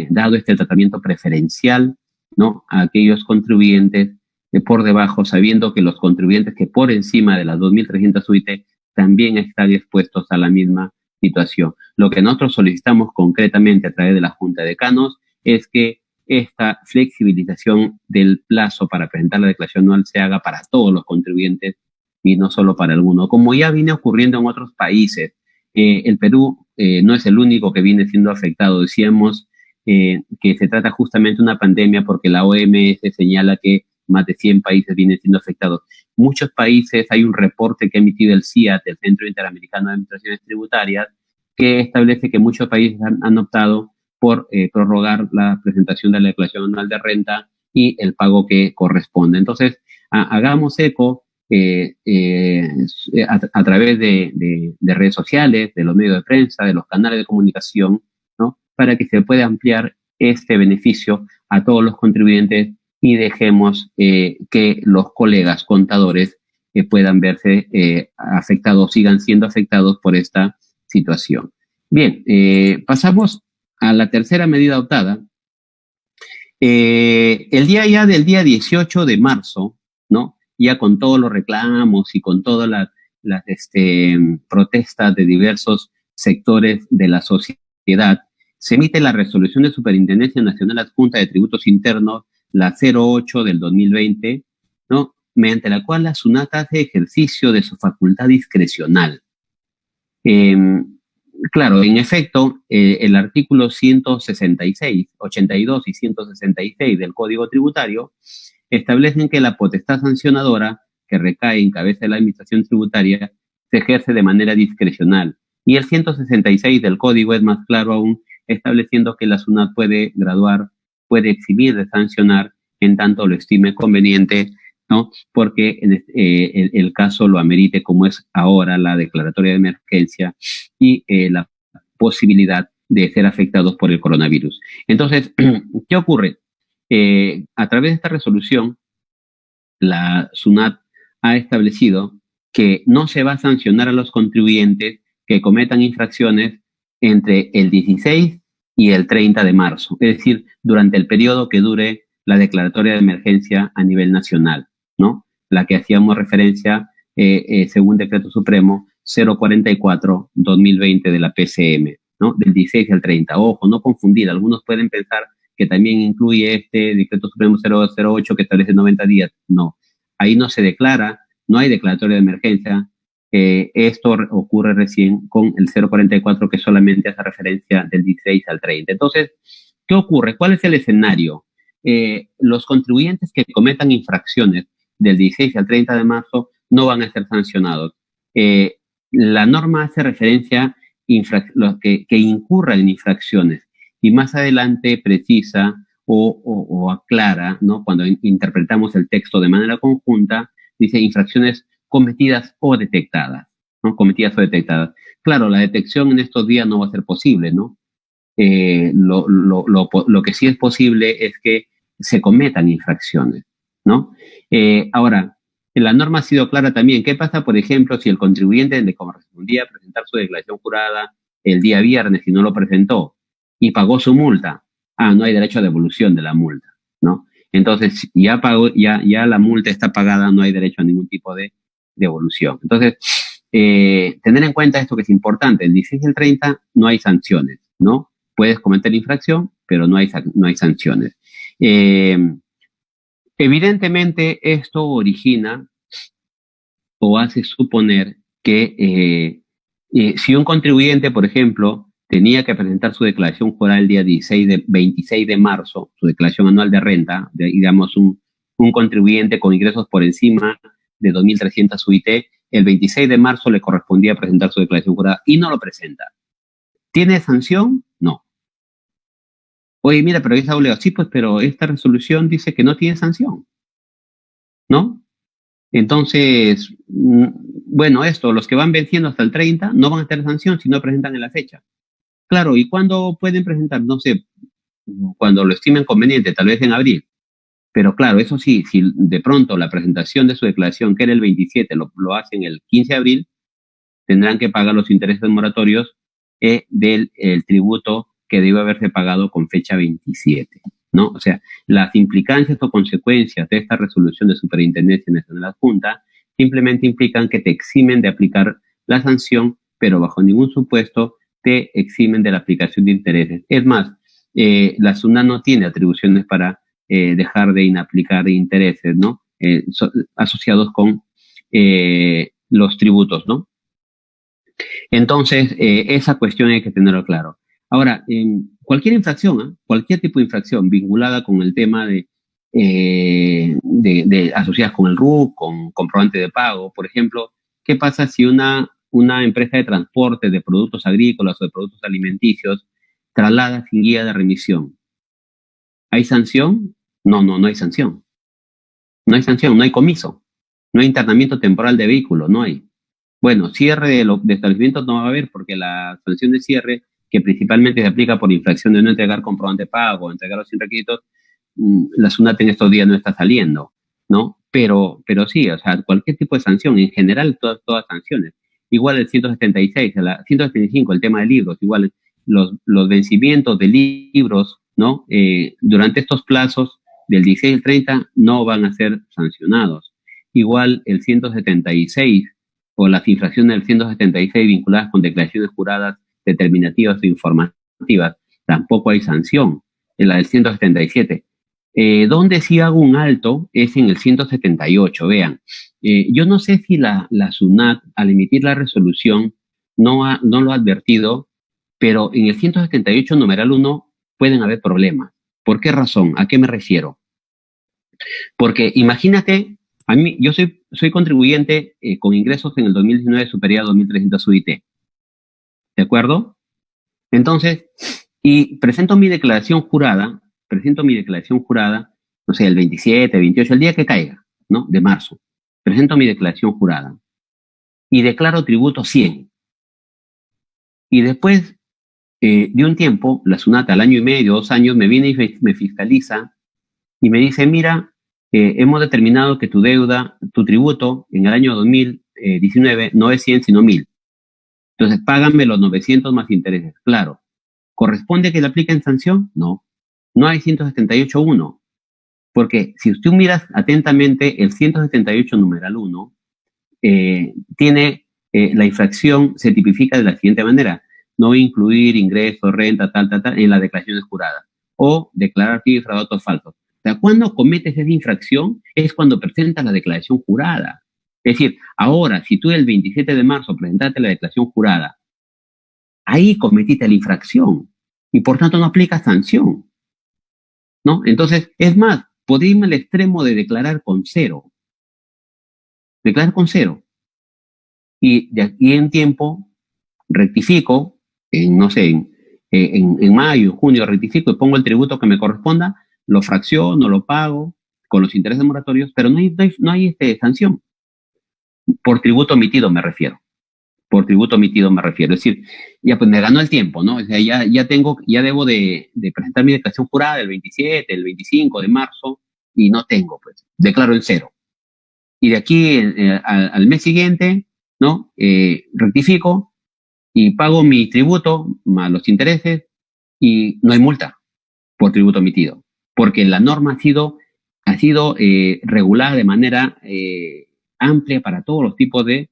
dado este tratamiento preferencial, ¿no?, a aquellos contribuyentes por debajo, sabiendo que los contribuyentes que por encima de las 2.300 UIT también están expuestos a la misma situación. Lo que nosotros solicitamos concretamente a través de la Junta de Decanos es que esta flexibilización del plazo para presentar la declaración anual se haga para todos los contribuyentes y no solo para algunos, como ya viene ocurriendo en otros países. El Perú no es el único que viene siendo afectado. Decíamos que se trata justamente de una pandemia porque la OMS señala que más de 100 países vienen siendo afectados. Muchos países, hay un reporte que ha emitido el CIAT, el Centro Interamericano de Administraciones Tributarias, que establece que muchos países han optado por prorrogar la presentación de la declaración anual de renta y el pago que corresponde. Entonces, hagamos eco a través de redes sociales, de los medios de prensa, de los canales de comunicación, ¿no?, para que se pueda ampliar este beneficio a todos los contribuyentes y dejemos que los colegas contadores puedan verse afectados, sigan siendo afectados por esta situación. Bien, pasamos a la tercera medida adoptada. El día del día 18 de marzo, ¿no?, ya con todos los reclamos y con todas las protestas de diversos sectores de la sociedad, se emite la resolución de Superintendencia Nacional Adjunta de Tributos Internos, la 08 del 2020, ¿no?, mediante la cual la SUNAT hace ejercicio de su facultad discrecional. claro, en efecto, el artículo 166, 82 y 166 del Código Tributario establecen que la potestad sancionadora que recae en cabeza de la Administración Tributaria se ejerce de manera discrecional. Y el 166 del Código es más claro aún, estableciendo que la SUNAT puede graduar, puede eximir de sancionar en tanto lo estime conveniente, ¿no? Porque el caso lo amerite, como es ahora la declaratoria de emergencia y la posibilidad de ser afectados por el coronavirus. Entonces, ¿qué ocurre? A través de esta resolución, la SUNAT ha establecido que no se va a sancionar a los contribuyentes que cometan infracciones entre el 16 y el 30 de marzo, es decir, durante el periodo que dure la declaratoria de emergencia a nivel nacional, ¿no? La que hacíamos referencia según Decreto Supremo 044-2020 de la PCM, ¿no? Del 16 al 30. Ojo, no confundir, algunos pueden pensar que también incluye este Decreto Supremo 008 que establece 90 días. No, ahí no se declara, no hay declaratoria de emergencia. Esto ocurre recién con el 044 que solamente hace referencia del 16 al 30. Entonces, ¿qué ocurre? ¿Cuál es el escenario? Los contribuyentes que cometan infracciones del 16 al 30 de marzo no van a ser sancionados. La norma hace referencia a que incurran en infracciones y más adelante precisa o aclara, ¿no? Cuando interpretamos el texto de manera conjunta, dice infracciones cometidas o detectadas, ¿no? Cometidas o detectadas. Claro, la detección en estos días no va a ser posible, ¿no? Lo que sí es posible es que se cometan infracciones, ¿no? Ahora, la norma ha sido clara también. ¿Qué pasa, por ejemplo, si el contribuyente le correspondía presentar su declaración jurada el día viernes y no lo presentó y pagó su multa? Ah, no hay derecho a devolución de la multa, ¿no? Entonces, ya pagó, ya la multa está pagada, no hay derecho a ningún tipo de devolución. Entonces, tener en cuenta esto que es importante, el 16 y el 30 no hay sanciones, ¿no? Puedes cometer infracción, pero no hay sanciones. Evidentemente, esto origina o hace suponer que si un contribuyente, por ejemplo, tenía que presentar su declaración jurada el día 26 de marzo, su declaración anual de renta, digamos un contribuyente con ingresos por encima de 2.300 UIT, el 26 de marzo le correspondía presentar su declaración jurada y no lo presenta. ¿Tiene sanción? No. Oye, mira, pero esa obligación, sí, pues, pero esta resolución dice que no tiene sanción, ¿no? Entonces, bueno, los que van venciendo hasta el 30 no van a tener sanción si no presentan en la fecha. Claro, ¿y cuándo pueden presentar? No sé, cuando lo estimen conveniente, tal vez en abril. Pero claro, eso sí, si de pronto la presentación de su declaración, que era el 27, lo hacen el 15 de abril, tendrán que pagar los intereses moratorios del tributo que debe haberse pagado con fecha 27, ¿no? O sea, las implicancias o consecuencias de esta resolución de Superintendencia Nacional Adjunta simplemente implican que te eximen de aplicar la sanción, pero bajo ningún supuesto te eximen de la aplicación de intereses. Es más, la SUNAT no tiene atribuciones para dejar de inaplicar intereses, ¿no? Asociados con los tributos, ¿no? Entonces, esa cuestión hay que tenerlo claro. Ahora, cualquier infracción, cualquier tipo de infracción vinculada con el tema de asociadas con el RUC, con comprobante de pago, por ejemplo, ¿qué pasa si una empresa de transporte de productos agrícolas o de productos alimenticios traslada sin guía de remisión? ¿Hay sanción? No hay sanción. No hay sanción, no hay comiso, no hay internamiento temporal de vehículo, no hay. Bueno, cierre de establecimientos no va a haber porque la sanción de cierre, que principalmente se aplica por infracción de no entregar comprobante de pago, entregarlo sin requisitos, la SUNAT en estos días no está saliendo, ¿no? Pero sí, o sea, cualquier tipo de sanción, en general todas sanciones. Igual el 176, 175, el tema de libros, igual los vencimientos de libros, ¿no? Durante estos plazos del 16 al 30 no van a ser sancionados. Igual el 176 o las infracciones del 176 vinculadas con declaraciones juradas determinativas o informativas, tampoco hay sanción. En la del 177. Donde sí hago un alto es en el 178. Vean, yo no sé si la SUNAT, al emitir la resolución, no lo ha advertido, pero en el 178 numeral 1 pueden haber problemas. ¿Por qué razón? ¿A qué me refiero? Porque imagínate, a mí, yo soy contribuyente con ingresos en el 2019 superior a 2.300 UIT, ¿de acuerdo? Entonces, y presento mi declaración jurada, no sé, el 27, 28, el día que caiga, ¿no? De marzo. Presento mi declaración jurada y declaro tributo 100. Y después de un tiempo, la SUNAT al año y medio, 2 años, me viene y me fiscaliza y me dice, mira, hemos determinado que tu deuda, tu tributo en el año 2019 no es 100 sino 1.000. Entonces, págame los 900 más intereses. Claro. ¿Corresponde que le apliquen sanción? No. No hay 178.1. Porque si usted miras atentamente, el 178 numeral 1 tiene la infracción, se tipifica de la siguiente manera: no incluir ingresos, renta, tal, en las declaraciones juradas, o declarar cifras o datos falsos. O sea, cuando cometes esa infracción es cuando presentas la declaración jurada. Es decir, ahora, si tú el 27 de marzo presentaste la declaración jurada, ahí cometiste la infracción y por tanto no aplica sanción, ¿no? Entonces, es más, podría irme al extremo de declarar con cero. Declarar con cero. Y de aquí en tiempo rectifico, no sé, en mayo, en junio rectifico y pongo el tributo que me corresponda, lo fracciono, lo pago con los intereses moratorios, pero no hay sanción. Por tributo omitido me refiero. Por tributo omitido me refiero. Es decir, ya pues me ganó el tiempo, ¿no? O sea, ya debo de presentar mi declaración jurada el 27, el 25 de marzo y no tengo, pues, declaro en cero. Y de aquí al mes siguiente, ¿no? Rectifico y pago mi tributo más los intereses y no hay multa por tributo omitido, porque la norma ha sido regulada de manera amplia para todos los tipos de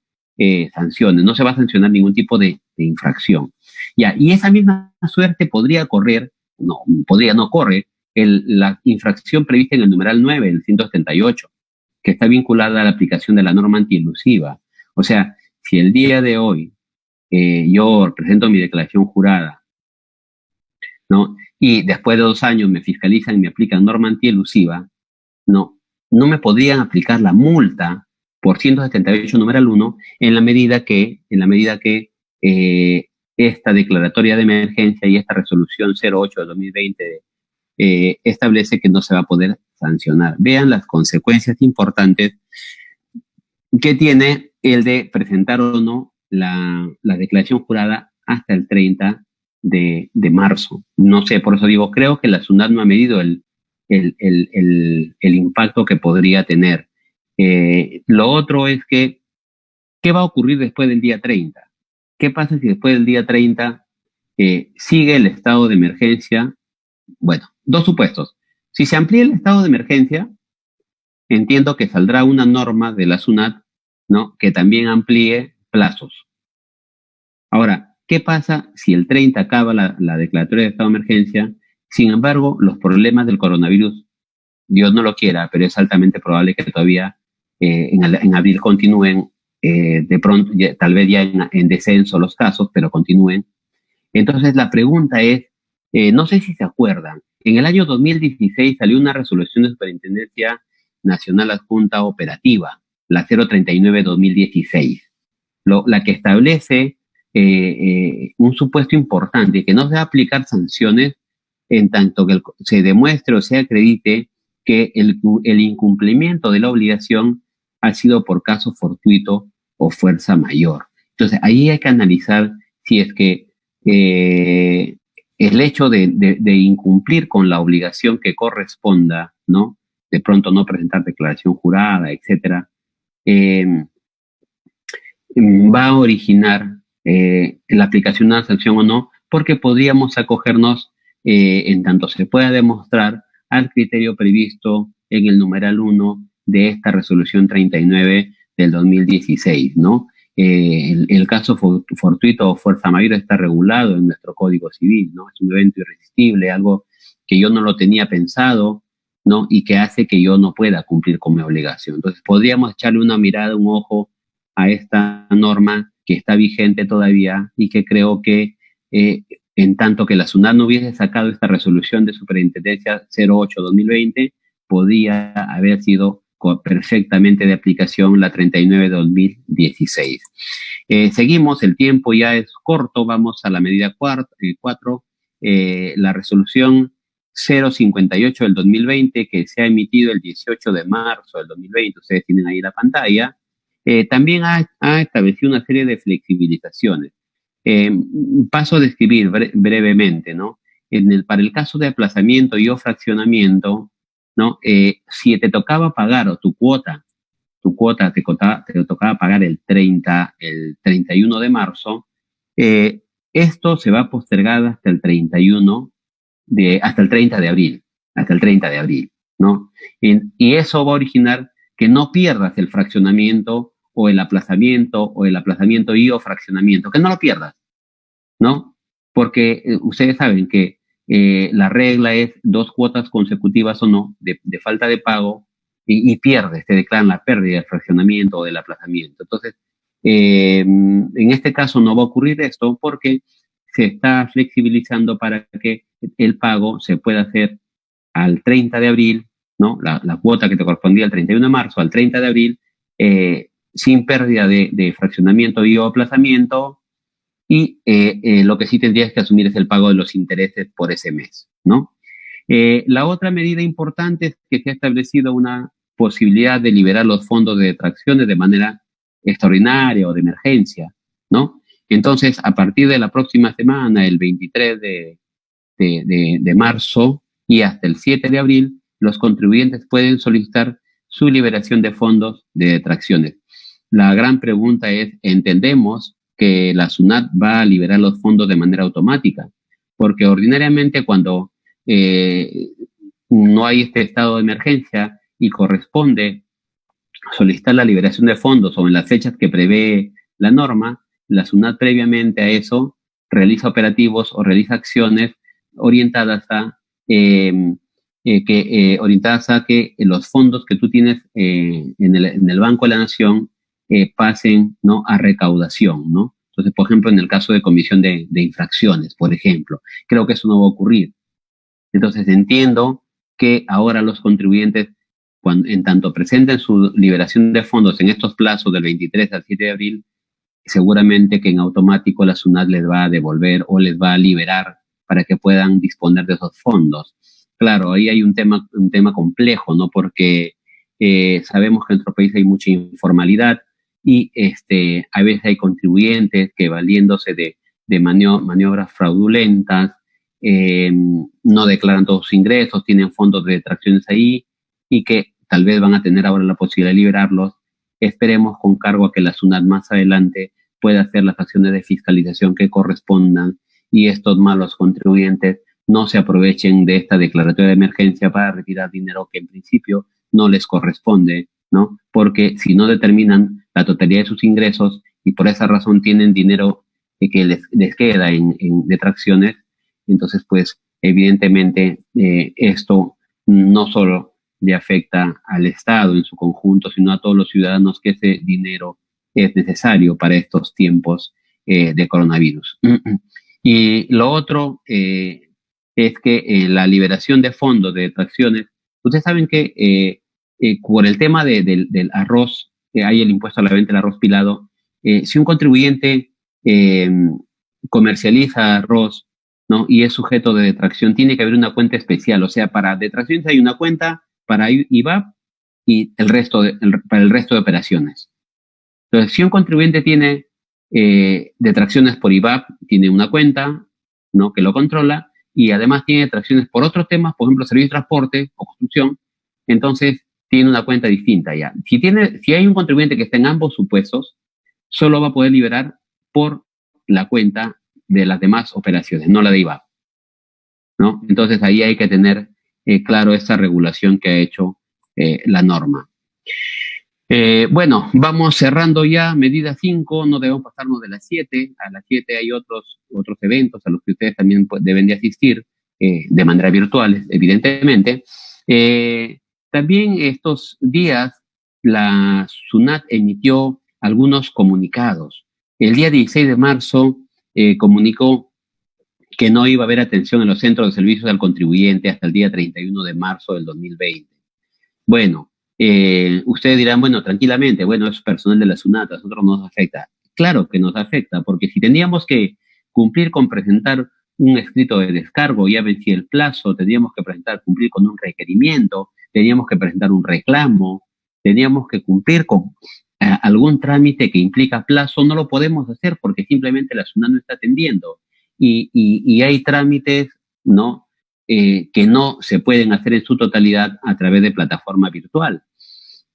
sanciones. No se va a sancionar ningún tipo de infracción. Ya, y esa misma suerte podría correr, no corre, la infracción prevista en el numeral 9 del 178, que está vinculada a la aplicación de la norma antielusiva. O sea, si el día de hoy yo presento mi declaración jurada, ¿no? Y después de 2 años me fiscalizan y me aplican norma antielusiva, no me podrían aplicar la multa por 178 numeral 1 en la medida que esta declaratoria de emergencia y esta resolución 08 de 2020 establece que no se va a poder sancionar. Vean las consecuencias importantes que tiene el de presentar o no la declaración jurada hasta el 30 de marzo. No sé, por eso digo, creo que la SUNAT no ha medido el impacto que podría tener. Lo otro es que, ¿qué va a ocurrir después del día 30? ¿Qué pasa si después del día 30 sigue el estado de emergencia? Bueno, 2 supuestos. Si se amplía el estado de emergencia, entiendo que saldrá una norma de la SUNAT, ¿no?, que también amplíe plazos. Ahora, ¿qué pasa si el 30 acaba la declaratoria de estado de emergencia? Sin embargo, los problemas del coronavirus, Dios no lo quiera, pero es altamente probable que todavía en abril continúen, de pronto, tal vez ya en descenso los casos, pero continúen. Entonces, la pregunta es, no sé si se acuerdan, en el año 2016 salió una resolución de Superintendencia Nacional Adjunta Operativa, la 039-2016, la que establece un supuesto importante, que no se va a aplicar sanciones en tanto que se demuestre o se acredite que el incumplimiento de la obligación ha sido por caso fortuito o fuerza mayor. Entonces, ahí hay que analizar si es que el hecho de incumplir con la obligación que corresponda, ¿no?, de pronto no presentar declaración jurada, etcétera, va a originar la aplicación de una sanción o no, porque podríamos acogernos, en tanto se pueda demostrar, al criterio previsto en el numeral 1 de esta resolución 39 del 2016, ¿no? El caso fortuito o fuerza mayor está regulado en nuestro Código Civil, ¿no? Es un evento irresistible, algo que yo no lo tenía pensado, ¿no?, y que hace que yo no pueda cumplir con mi obligación. Entonces, podríamos echarle una mirada, un ojo a esta norma que está vigente todavía y que creo que en tanto que la SUNAT no hubiese sacado esta resolución de superintendencia 08-2020, podía haber sido perfectamente de aplicación la 39-2016. Seguimos, el tiempo ya es corto, vamos a la medida 4, la resolución 058 del 2020 que se ha emitido el 18 de marzo del 2020, ustedes tienen ahí la pantalla, también ha establecido una serie de flexibilizaciones. Paso a describir brevemente, ¿no? Para el caso de aplazamiento y o fraccionamiento, ¿no? Si te tocaba pagar o tu cuota te tocaba pagar el 31 de marzo, esto se va a postergar hasta el 30 de abril, ¿no? Y eso va a originar que no pierdas el fraccionamiento o el aplazamiento y o fraccionamiento, que no lo pierdas, ¿no? Porque ustedes saben que la regla es 2 cuotas consecutivas o no de falta de pago y pierdes, te declaran la pérdida del fraccionamiento o del aplazamiento. Entonces, en este caso no va a ocurrir esto porque se está flexibilizando para que el pago se pueda hacer al 30 de abril, ¿no? La cuota que te correspondía el 31 de marzo al 30 de abril, sin pérdida de fraccionamiento y o aplazamiento, y lo que sí tendrías que asumir es el pago de los intereses por ese mes, ¿no? La otra medida importante es que se ha establecido una posibilidad de liberar los fondos de detracciones de manera extraordinaria o de emergencia, ¿no? Entonces, a partir de la próxima semana, el 23 de marzo y hasta el 7 de abril, los contribuyentes pueden solicitar su liberación de fondos de detracciones. La gran pregunta es, ¿entendemos que la SUNAT va a liberar los fondos de manera automática? Porque ordinariamente cuando no hay este estado de emergencia y corresponde solicitar la liberación de fondos o en las fechas que prevé la norma, la SUNAT previamente a eso realiza operativos o realiza acciones orientadas a que los fondos que tú tienes en el Banco de la Nación pasen, ¿no?, a recaudación, ¿no? Entonces, por ejemplo, en el caso de comisión de infracciones, por ejemplo, creo que eso no va a ocurrir. Entonces, entiendo que ahora los contribuyentes, en tanto presenten su liberación de fondos en estos plazos del 23 al 7 de abril, seguramente que en automático la SUNAT les va a devolver o les va a liberar para que puedan disponer de esos fondos. Claro, ahí hay un tema complejo, ¿no? Porque sabemos que en nuestro país hay mucha informalidad y a veces hay contribuyentes que valiéndose de maniobras fraudulentas, no declaran todos sus ingresos, tienen fondos de detracciones ahí y que tal vez van a tener ahora la posibilidad de liberarlos. Esperemos con cargo a que la SUNAT más adelante pueda hacer las acciones de fiscalización que correspondan y estos malos contribuyentes no se aprovechen de esta declaratoria de emergencia para retirar dinero que en principio no les corresponde, ¿no? Porque si no determinan la totalidad de sus ingresos y por esa razón tienen dinero que les queda en detracciones, entonces pues evidentemente esto no solo le afecta al Estado en su conjunto, sino a todos los ciudadanos que ese dinero es necesario para estos tiempos de coronavirus. Y lo otro es que la liberación de fondos de detracciones, ustedes saben que por el tema del arroz, hay el impuesto a la venta del arroz pilado, si un contribuyente comercializa arroz, ¿no?, y es sujeto de detracción, tiene que haber una cuenta especial, o sea, para detracciones hay una cuenta para IVAP y para el resto de operaciones. Entonces, si un contribuyente tiene detracciones por IVAP, tiene una cuenta, ¿no?, que lo controla, y además tiene detracciones por otros temas, por ejemplo, servicio de transporte o construcción, entonces tiene una cuenta distinta ya. Si hay un contribuyente que está en ambos supuestos, solo va a poder liberar por la cuenta de las demás operaciones, no la de IVAP, ¿no? Entonces ahí hay que tener claro esta regulación que ha hecho la norma. Bueno, vamos cerrando ya medida 5, no debemos pasarnos de las 7. A las 7 hay otros eventos a los que ustedes también deben de asistir de manera virtual, evidentemente. También estos días la SUNAT emitió algunos comunicados. El día 16 de marzo comunicó que no iba a haber atención en los centros de servicios al contribuyente hasta el día 31 de marzo del 2020. Bueno, ustedes dirán, bueno, tranquilamente, bueno, es personal de la SUNAT, a nosotros nos afecta. Claro que nos afecta, porque si teníamos que cumplir con presentar un escrito de descargo, ya vencía el plazo, teníamos que cumplir con un requerimiento, teníamos que presentar un reclamo, teníamos que cumplir con algún trámite que implica plazo, no lo podemos hacer porque simplemente la SUNAT no está atendiendo. Y hay trámites, ¿no? Que no se pueden hacer en su totalidad a través de plataforma virtual.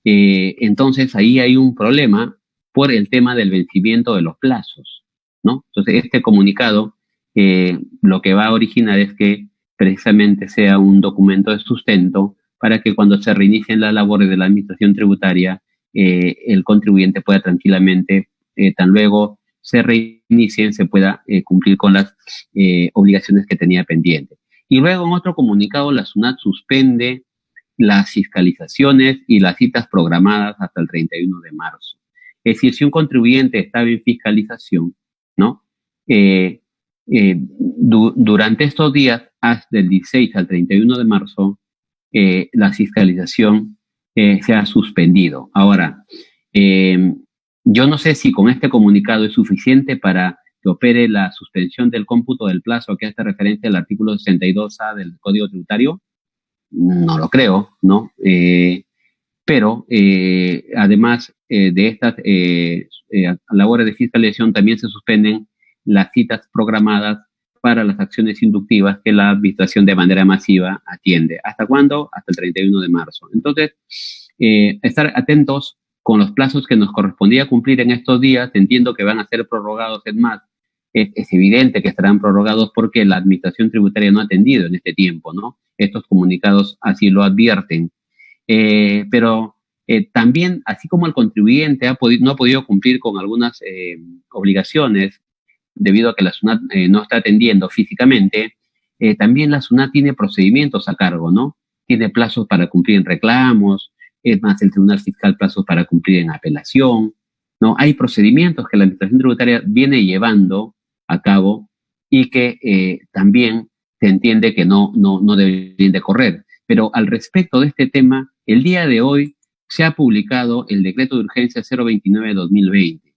Entonces ahí hay un problema por el tema del vencimiento de los plazos, ¿no? Entonces este comunicado lo que va a originar es que precisamente sea un documento de sustento para que cuando se reinicien las labores de la administración tributaria, el contribuyente pueda tranquilamente, tan luego se reinicien, se pueda cumplir con las obligaciones que tenía pendientes. Y luego en otro comunicado la SUNAT suspende las fiscalizaciones y las citas programadas hasta el 31 de marzo. Es decir, si un contribuyente estaba en fiscalización, ¿no? Durante estos días, hasta el 16 al 31 de marzo, la fiscalización se ha suspendido. Ahora, yo no sé si con este comunicado es suficiente para que opere la suspensión del cómputo del plazo que hace referencia al artículo 62A del Código Tributario. No lo creo, ¿no? Pero además de estas labores de fiscalización también se suspenden las citas programadas para las acciones inductivas que la administración de manera masiva atiende. ¿Hasta cuándo? Hasta el 31 de marzo. Entonces, estar atentos con los plazos que nos correspondía cumplir en estos días. Entiendo que van a ser prorrogados, es más, es evidente que estarán prorrogados porque la administración tributaria no ha atendido en este tiempo, ¿no? Estos comunicados así lo advierten. Pero también, así como el contribuyente no ha podido cumplir con algunas obligaciones debido a que la SUNAT no está atendiendo físicamente, también la SUNAT tiene procedimientos a cargo, ¿no? Tiene plazos para cumplir en reclamos, es más, el Tribunal Fiscal plazos para cumplir en apelación, ¿no? Hay procedimientos que la Administración Tributaria viene llevando a cabo y que también se entiende que no deberían de correr. Pero al respecto de este tema, el día de hoy se ha publicado el decreto de urgencia 029 de 2020.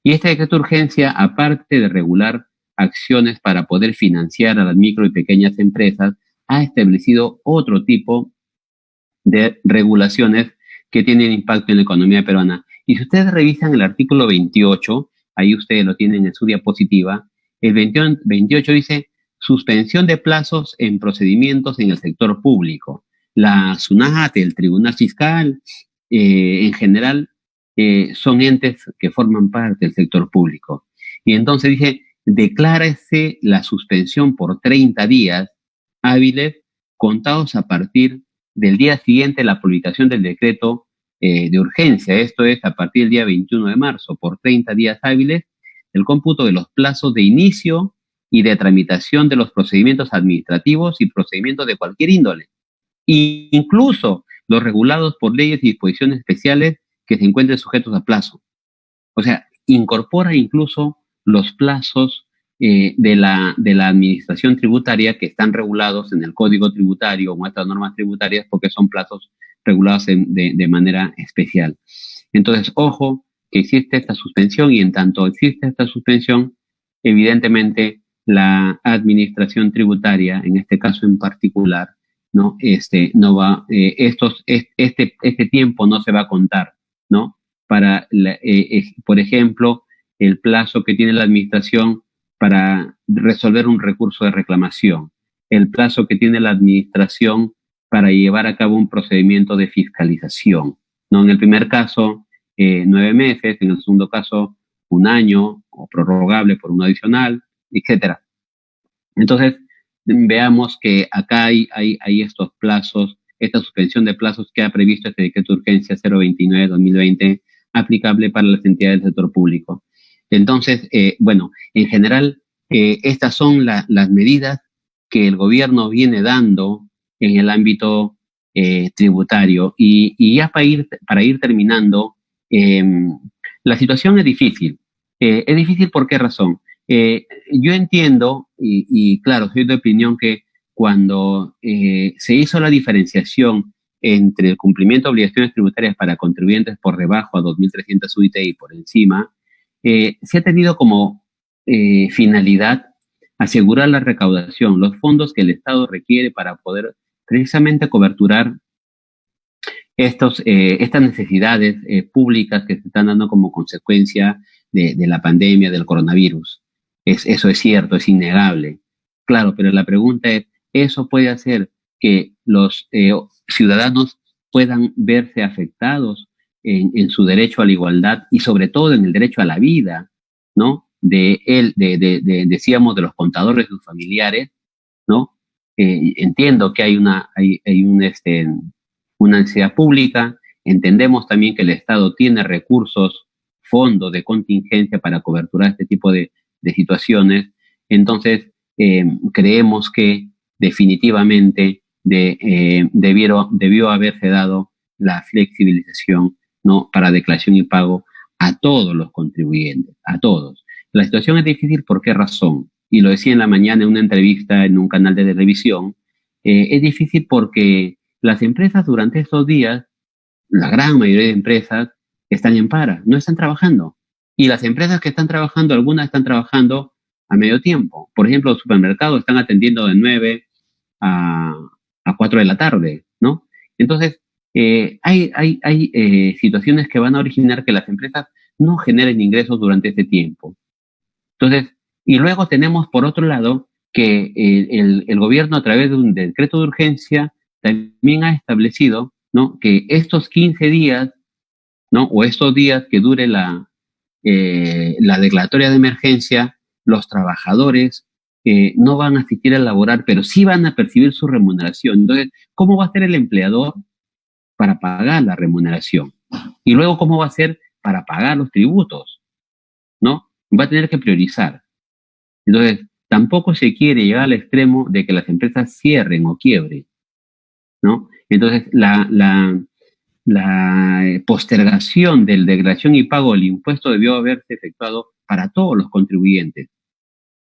Y este decreto de urgencia, aparte de regular acciones para poder financiar a las micro y pequeñas empresas, ha establecido otro tipo de regulaciones que tienen impacto en la economía peruana. Y si ustedes revisan el artículo 28, ahí ustedes lo tienen en su diapositiva, el 28 dice suspensión de plazos en procedimientos en el sector público. La SUNAT, el Tribunal Fiscal, en general, son entes que forman parte del sector público. Y entonces dije, declárese la suspensión por 30 días hábiles contados a partir del día siguiente a la publicación del decreto de urgencia. Esto es a partir del día 21 de marzo, por 30 días hábiles, el cómputo de los plazos de inicio y de tramitación de los procedimientos administrativos y procedimientos de cualquier índole, incluso los regulados por leyes y disposiciones especiales que se encuentren sujetos a plazo. O sea, incorpora incluso los plazos de la administración tributaria que están regulados en el Código Tributario o en otras normas tributarias porque son plazos regulados de manera especial. Entonces, ojo, que existe esta suspensión y en tanto existe esta suspensión, evidentemente la administración tributaria, en este caso en particular, no va, este tiempo no se va a contar, ¿no? Para, por ejemplo, el plazo que tiene la administración para resolver un recurso de reclamación, el plazo que tiene la administración para llevar a cabo un procedimiento de fiscalización, ¿no? En el primer caso, 9 meses, en el segundo caso, 1 año, o prorrogable por uno adicional, etcétera. Entonces, veamos que acá hay estos plazos, esta suspensión de plazos que ha previsto este decreto de urgencia 029-2020, aplicable para las entidades del sector público. Entonces, bueno, en general, estas son las medidas que el gobierno viene dando en el ámbito tributario. Y ya para ir terminando, la situación es difícil. Es difícil ¿por qué razón? Yo entiendo, claro, soy de opinión que cuando se hizo la diferenciación entre el cumplimiento de obligaciones tributarias para contribuyentes por debajo a 2.300 UIT y por encima, se ha tenido como finalidad asegurar la recaudación, los fondos que el Estado requiere para poder precisamente coberturar estas necesidades públicas que se están dando como consecuencia de la pandemia del coronavirus. Eso es cierto, es innegable. Claro, pero la pregunta es, ¿eso puede hacer que los ciudadanos puedan verse afectados en su derecho a la igualdad y sobre todo en el derecho a la vida, ¿no? Decíamos, de los contadores, de sus familiares, ¿no? Entiendo que hay una necesidad pública, entendemos también que el Estado tiene recursos, fondos de contingencia para coberturar este tipo de situaciones, entonces creemos que definitivamente debió haberse dado la flexibilización, ¿no?, para declaración y pago a todos los contribuyentes, a todos. La situación es difícil, ¿por qué razón? Y lo decía en la mañana en una entrevista en un canal de televisión, es difícil porque las empresas durante estos días, la gran mayoría de empresas, están en para, no están trabajando. Y las empresas que están trabajando, algunas están trabajando a medio tiempo. Por ejemplo, los supermercados están atendiendo de 9 a 4 de la tarde, ¿no? Entonces, hay situaciones que van a originar que las empresas no generen ingresos durante este tiempo. Entonces, y luego tenemos por otro lado que el gobierno a través de un decreto de urgencia también ha establecido, ¿no?, que estos 15 días, ¿no?, o estos días que dure la declaratoria de emergencia, los trabajadores no van a asistir a laborar, pero sí van a percibir su remuneración. Entonces, ¿cómo va a ser el empleador para pagar la remuneración? Y luego, ¿cómo va a ser para pagar los tributos? ¿No? Va a tener que priorizar. Entonces, tampoco se quiere llegar al extremo de que las empresas cierren o quiebren, ¿no? Entonces, la postergación de la declaración y pago del impuesto debió haberse efectuado para todos los contribuyentes,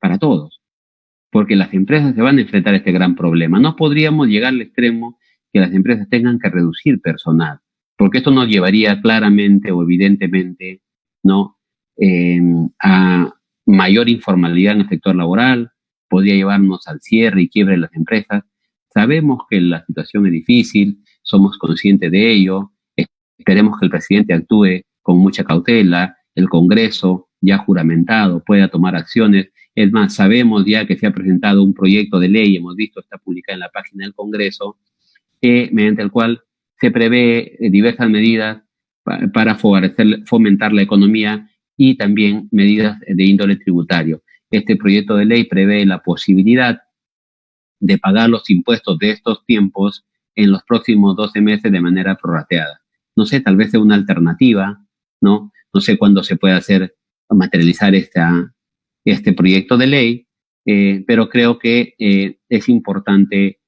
para todos, porque las empresas se van a enfrentar a este gran problema. No podríamos llegar al extremo que las empresas tengan que reducir personal, porque esto nos llevaría claramente o evidentemente, ¿no?, a mayor informalidad en el sector laboral, podría llevarnos al cierre y quiebre de las empresas. Sabemos que la situación es difícil, somos conscientes de ello, esperemos que el presidente actúe con mucha cautela, el Congreso ya juramentado pueda tomar acciones. Es más, sabemos ya que se ha presentado un proyecto de ley, hemos visto, está publicado en la página del Congreso, mediante el cual se prevé diversas medidas para fomentar la economía y también medidas de índole tributario. Este proyecto de ley prevé la posibilidad de pagar los impuestos de estos tiempos en los próximos 12 meses de manera prorrateada. No sé, tal vez sea una alternativa, ¿no? No sé cuándo se puede materializar este proyecto de ley, pero creo que es importante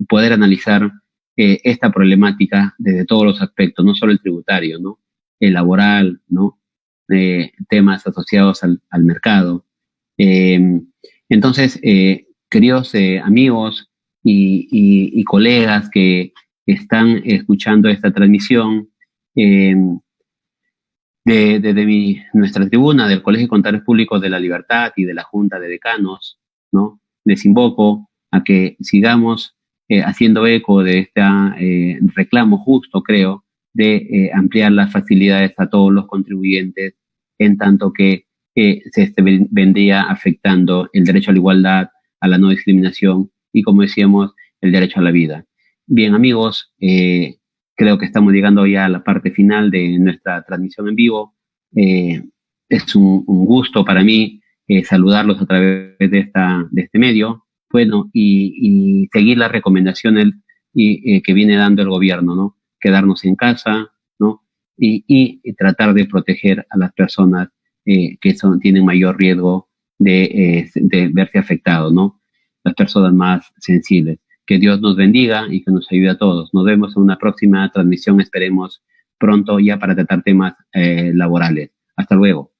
poder analizar esta problemática desde todos los aspectos, no solo el tributario, ¿no?, el laboral, ¿no?, temas asociados al mercado. Entonces, queridos amigos y colegas que están escuchando esta transmisión, desde nuestra tribuna del Colegio de Contadores Públicos de la Libertad y de la Junta de Decanos, ¿no?, les invoco a que sigamos haciendo eco de este reclamo justo, creo, de ampliar las facilidades a todos los contribuyentes, en tanto que se vendría afectando el derecho a la igualdad, a la no discriminación y, como decíamos, el derecho a la vida. Bien, amigos, creo que estamos llegando ya a la parte final de nuestra transmisión en vivo. Es un gusto para mí saludarlos a través de este medio, bueno, y seguir las recomendaciones que viene dando el gobierno, ¿no? Quedarnos en casa, ¿no? Y tratar de proteger a las personas que tienen mayor riesgo de verse afectados, ¿no? Las personas más sensibles. Que Dios nos bendiga y que nos ayude a todos. Nos vemos en una próxima transmisión, esperemos pronto ya para tratar temas laborales. Hasta luego.